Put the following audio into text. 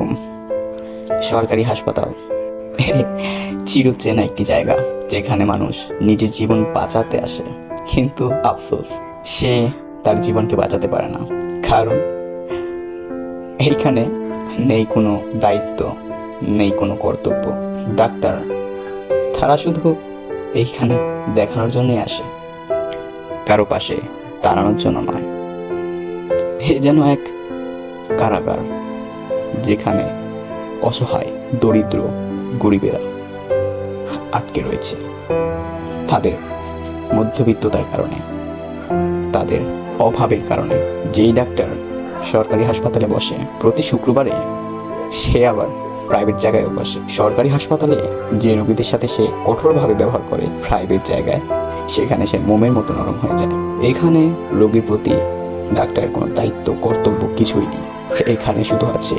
আলাইকুম। সরকারি হাসপাতাল চিরচেনা একটি জায়গা, যেখানে মানুষ নিজের জীবন বাঁচাতে আসে, কিন্তু আফসোস সে তার জীবনকে বাঁচাতে পারে না, কারণ এইখানে নেই কোনো দায়িত্ব, নেই কোনো কর্তব্য। ডাক্তার তারা শুধু এইখানে দেখানোর জন্যই আসে, কারো পাশে দাঁড়ানোর জন্য নয়। এ যেন এক কারাগার, যেখানে অসহায় দরিদ্র গরিবেরা আটকে রয়েছে, তাদের মধ্যবিত্ততার কারণে, তাদের অভাবের কারণে। যেই ডাক্তার সরকারি হাসপাতালে বসে প্রতি শুক্রবারে, সে আবার প্রাইভেট জায়গায়ও বসে। সরকারি হাসপাতালে যে রোগীদের সাথে সে কঠোরভাবে ব্যবহার করে, প্রাইভেট জায়গায় সেখানে সে মোমের মতো নরম হয়ে যায়। এখানে রোগীর প্রতি ডাক্তারের কোনো দায়িত্ব কর্তব্য কিছুই নেই। এখানে শুধু আছে